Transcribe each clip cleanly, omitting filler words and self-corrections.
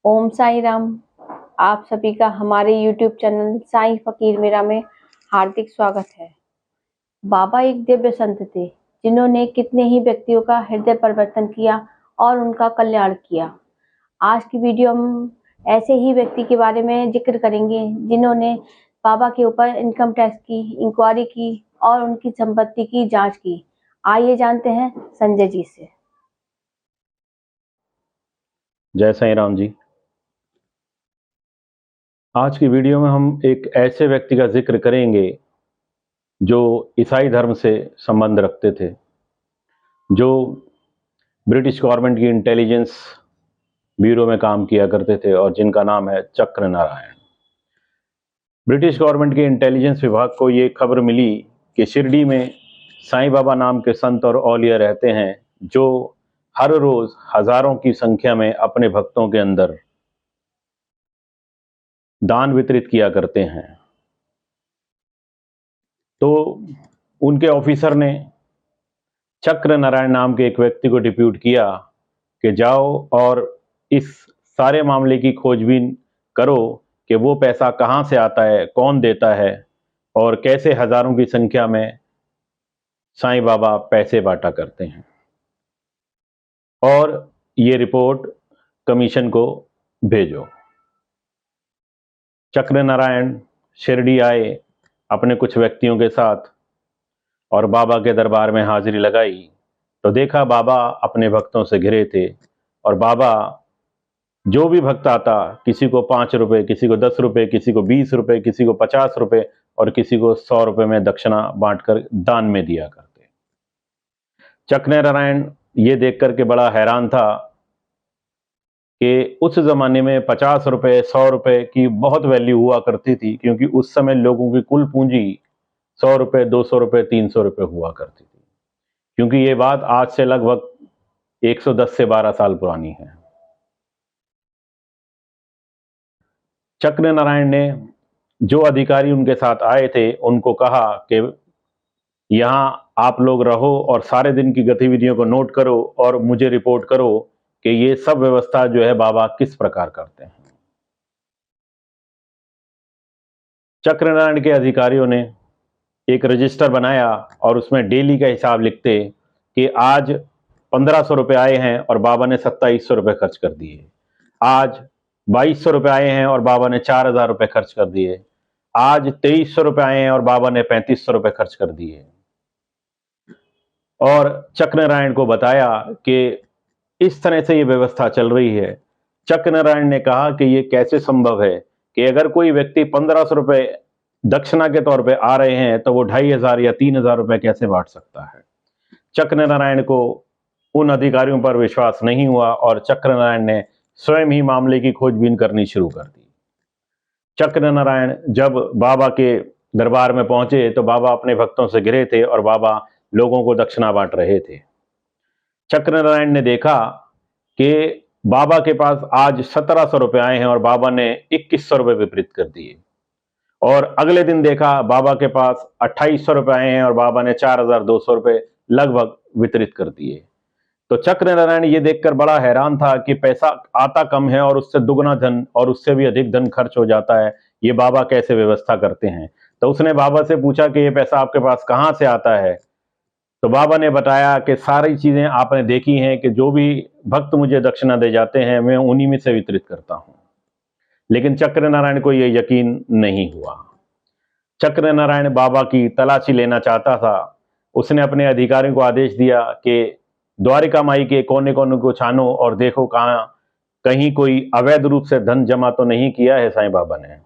ओम साई राम। आप सभी का हमारे YouTube चैनल साईं फकीर मीरा में हार्दिक स्वागत है। बाबा एक दिव्य संत थे जिन्होंने कितने ही व्यक्तियों का हृदय परिवर्तन किया और उनका कल्याण किया। आज की वीडियो हम ऐसे ही व्यक्ति के बारे में जिक्र करेंगे जिन्होंने बाबा के ऊपर इनकम टैक्स की इंक्वायरी की और उनकी संपत्ति की जांच की। आइए जानते हैं संजय जी से। जय साईं राम जी। आज की वीडियो में हम एक ऐसे व्यक्ति का जिक्र करेंगे जो ईसाई धर्म से संबंध रखते थे, जो ब्रिटिश गवर्नमेंट की इंटेलिजेंस ब्यूरो में काम किया करते थे और जिनका नाम है चक्र नारायण। ब्रिटिश गवर्नमेंट के इंटेलिजेंस विभाग को ये खबर मिली कि शिरडी में साईं बाबा नाम के संत और औलिया रहते हैं जो हर रोज हजारों की संख्या में अपने भक्तों के अंदर दान वितरित किया करते हैं। तो उनके ऑफिसर ने चक्र नारायण नाम के एक व्यक्ति को डिप्यूट किया कि जाओ और इस सारे मामले की खोजबीन करो कि वो पैसा कहाँ से आता है, कौन देता है और कैसे हजारों की संख्या में साईं बाबा पैसे बांटा करते हैं। और ये रिपोर्ट कमीशन को भेजो। चक्र नारायण शिरडी आए अपने कुछ व्यक्तियों के साथ और बाबा के दरबार में हाजिरी लगाई तो देखा बाबा अपने भक्तों से घिरे थे और बाबा जो भी भक्त आता किसी को 5 रुपए, किसी को 10 रुपए, किसी को 20 रुपए, किसी को 50 रुपए और किसी को 100 रुपए में दक्षिणा बांटकर दान में दिया करते। चक्र नारायण ये देख करके बड़ा हैरान था कि उस जमाने में 50 रुपए 100 रुपए की बहुत वैल्यू हुआ करती थी, क्योंकि उस समय लोगों की कुल पूंजी 100 रुपए 200 रुपए 300 रुपए हुआ करती थी, क्योंकि ये बात आज से लगभग 110 से 12 साल पुरानी है। चक्र नारायण ने जो अधिकारी उनके साथ आए थे उनको कहा कि यहाँ आप लोग रहो और सारे दिन की गतिविधियों को नोट करो और मुझे रिपोर्ट करो कि ये सब व्यवस्था जो है बाबा किस प्रकार करते हैं। चक्र नारायण के अधिकारियों ने एक रजिस्टर बनाया और उसमें डेली का हिसाब लिखते कि आज 1500 रुपये आए हैं और बाबा ने 2700 रुपये खर्च कर दिए, आज 2200 रुपये आए हैं और बाबा ने 4000 रुपये खर्च कर दिए, आज 2300 रुपये आए हैं और बाबा ने 3500 रुपये खर्च कर दिए। और चक्र नारायण को बताया कि इस तरह से ये व्यवस्था चल रही है। चक्र नारायण ने कहा कि ये कैसे संभव है कि अगर कोई व्यक्ति 1500 रुपये दक्षिणा के तौर पे आ रहे हैं तो वो 2500 या 3000 रुपये कैसे बांट सकता है। चक्र नारायण को उन अधिकारियों पर विश्वास नहीं हुआ और चक्र नारायण ने स्वयं ही मामले की खोजबीन करनी शुरू कर दी। चक्र नारायण जब बाबा के दरबार में पहुंचे तो बाबा अपने भक्तों से घिरे थे और बाबा लोगों को दक्षिणा बांट रहे थे। चक्र नारायण ने देखा कि बाबा के पास आज 1700 रुपये आए हैं और बाबा ने 2100 रुपये वितरित कर दिए, और अगले दिन देखा बाबा के पास 2800 रुपये आए हैं और बाबा ने 4200 रुपये लगभग वितरित कर दिए। तो चक्र नारायण ये देखकर बड़ा हैरान था कि पैसा आता कम है और उससे दुगना धन और उससे भी अधिक धन खर्च हो जाता है, ये बाबा कैसे व्यवस्था करते हैं। तो उसने बाबा से पूछा कि ये पैसा आपके पास कहाँ से आता है। तो बाबा ने बताया कि सारी चीजें आपने देखी हैं कि जो भी भक्त मुझे दक्षिणा दे जाते हैं मैं उन्हीं में से वितरित करता हूं। लेकिन चक्र नारायण को यह यकीन नहीं हुआ। चक्र नारायण बाबा की तलाशी लेना चाहता था। उसने अपने अधिकारियों को आदेश दिया कि द्वारिका माई के कोने कोने को छानो और देखो कहीं कोई अवैध रूप से धन जमा तो नहीं किया है साईं बाबा ने।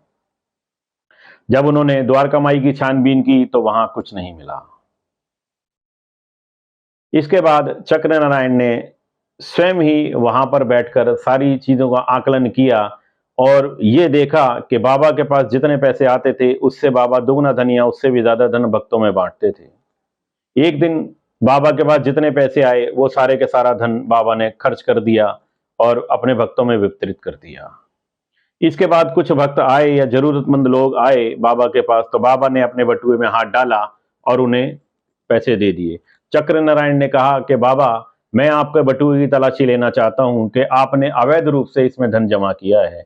जब उन्होंने द्वारका माई की छानबीन की तो वहां कुछ नहीं मिला। इसके बाद चक्र नारायण ने स्वयं ही वहां पर बैठकर सारी चीजों का आकलन किया और ये देखा कि बाबा के पास जितने पैसे आते थे उससे बाबा दुगना धन या उससे भी ज्यादा धन भक्तों में बांटते थे। एक दिन बाबा के पास जितने पैसे आए वो सारे के सारा धन बाबा ने खर्च कर दिया और अपने भक्तों में वितरित कर दिया। इसके बाद कुछ भक्त आए या जरूरतमंद लोग आए बाबा के पास, तो बाबा ने अपने बटुए में हाथ डाला और उन्हें पैसे दे दिए। चक्र नारायण ने कहा कि बाबा मैं आपके बटुए की तलाशी लेना चाहता हूं कि आपने अवैध रूप से इसमें धन जमा किया है।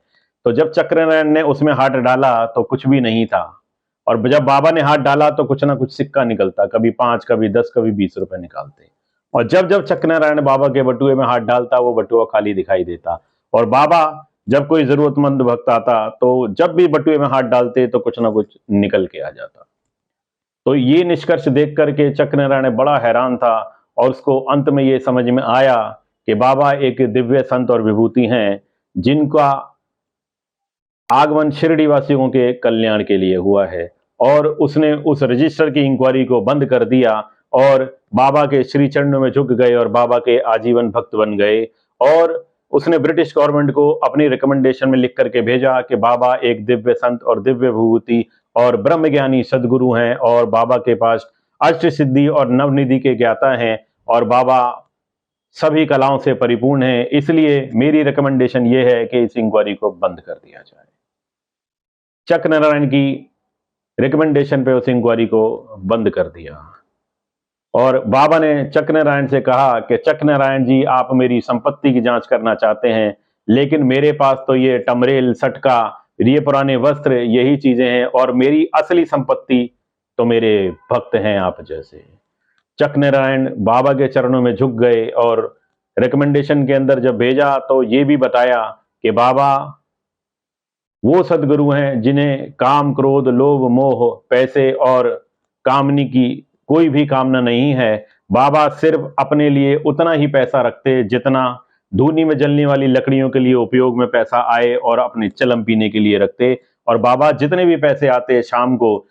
तो जब चक्रनारायण ने उसमें हाथ डाला तो कुछ भी नहीं था, और जब बाबा ने हाथ डाला तो कुछ ना कुछ सिक्का निकलता, कभी 5, कभी 10, कभी 20 रुपए निकालते। और जब जब चक्रनारायण बाबा के बटुए में हाथ डालता वो बटुआ खाली दिखाई देता। और बाबा जब कोई जरूरतमंद भक्त आता तो जब भी बटुए में हाथ डालते तो कुछ ना कुछ निकल के आ जाता। तो ये निष्कर्ष देख करके चक्रनारायण बड़ा हैरान था, और उसको अंत में ये समझ में आया कि बाबा एक दिव्य संत और विभूति हैं जिनका आगमन शिरडी वासियों के कल्याण के लिए हुआ है। और उसने उस रजिस्टर की इंक्वायरी को बंद कर दिया और बाबा के श्री चरणों में झुक गए और बाबा के आजीवन भक्त बन गए। और उसने ब्रिटिश गवर्नमेंट को अपनी रिकमेंडेशन में लिख करके भेजा कि बाबा एक दिव्य संत और दिव्य विभूति और ब्रह्मज्ञानी सदगुरु हैं, और बाबा के पास अष्ट सिद्धि और नवनिधि के ज्ञाता हैं, और बाबा सभी कलाओं से परिपूर्ण है। इसलिए मेरी रिकमेंडेशन ये है कि इस इंक्वायरी को बंद कर दिया जाए। चक्रनारायण की रिकमेंडेशन पे उस इंक्वायरी को बंद कर दिया, और बाबा ने चक्रनारायण से कहा कि चक्रनारायण जी, आप मेरी संपत्ति की जांच करना चाहते हैं, लेकिन मेरे पास तो ये टमरेल, सटका, ये पुराने वस्त्र, यही चीजें हैं, और मेरी असली संपत्ति तो मेरे भक्त हैं आप जैसे। चक्रनारायण बाबा के चरणों में झुक गए, और रिकमेंडेशन के अंदर जब भेजा तो ये भी बताया कि बाबा वो सदगुरु हैं जिन्हें काम, क्रोध, लोभ, मोह, पैसे और कामनी की कोई भी कामना नहीं है। बाबा सिर्फ अपने लिए उतना ही पैसा रखते जितना धूनी में जलने वाली लकड़ियों के लिए उपयोग में पैसा आए, और अपने चलम पीने के लिए रखते। और बाबा जितने भी पैसे आते शाम को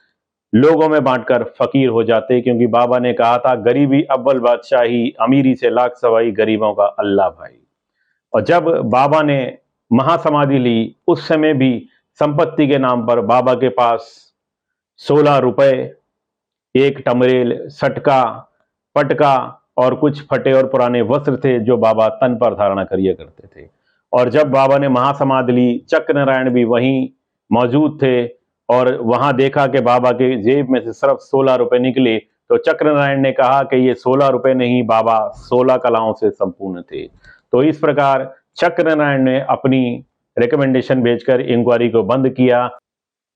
लोगों में बांटकर फकीर हो जाते, क्योंकि बाबा ने कहा था, गरीबी अव्वल बादशाही, अमीरी से लाख सवाई, गरीबों का अल्लाह भाई। और जब बाबा ने महासमाधि ली उस समय भी संपत्ति के नाम पर बाबा के पास 16 रुपए, एक टमरेल, सटका, पटका और कुछ फटे और पुराने वस्त्र थे जो बाबा तन पर धारणा करिया करते थे। और जब बाबा ने महासमाधि ली, चक्रनारायण भी वहीं मौजूद थे, और वहां देखा कि बाबा के जेब में से सिर्फ 16 रुपए निकले। तो चक्रनारायण ने कहा कि ये 16 रुपए नहीं, बाबा 16 कलाओं से संपूर्ण थे। तो इस प्रकार चक्रनारायण ने अपनी रिकमेंडेशन भेजकर इंक्वायरी को बंद किया।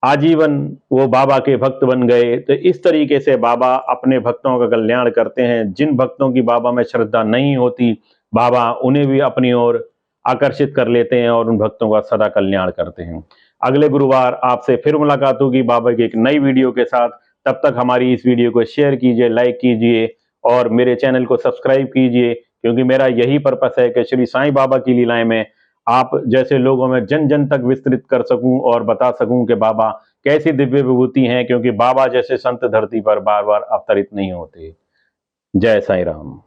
आजीवन वो बाबा के भक्त बन गए। तो इस तरीके से बाबा अपने भक्तों का कल्याण करते हैं। जिन भक्तों की बाबा में श्रद्धा नहीं होती, बाबा उन्हें भी अपनी ओर आकर्षित कर लेते हैं और उन भक्तों का सदा कल्याण करते हैं। अगले गुरुवार आपसे फिर मुलाकात होगी बाबा की एक नई वीडियो के साथ। तब तक हमारी इस वीडियो को शेयर कीजिए, लाइक कीजिए और मेरे चैनल को सब्सक्राइब कीजिए, क्योंकि मेरा यही पर्पस है कि श्री साईं बाबा की लीलाएं में आप जैसे लोगों में जन जन तक विस्तृत कर सकूं और बता सकूं कि बाबा कैसी दिव्य विभूति हैं, क्योंकि बाबा जैसे संत धरती पर बार बार अवतरित नहीं होते। जय साईं राम।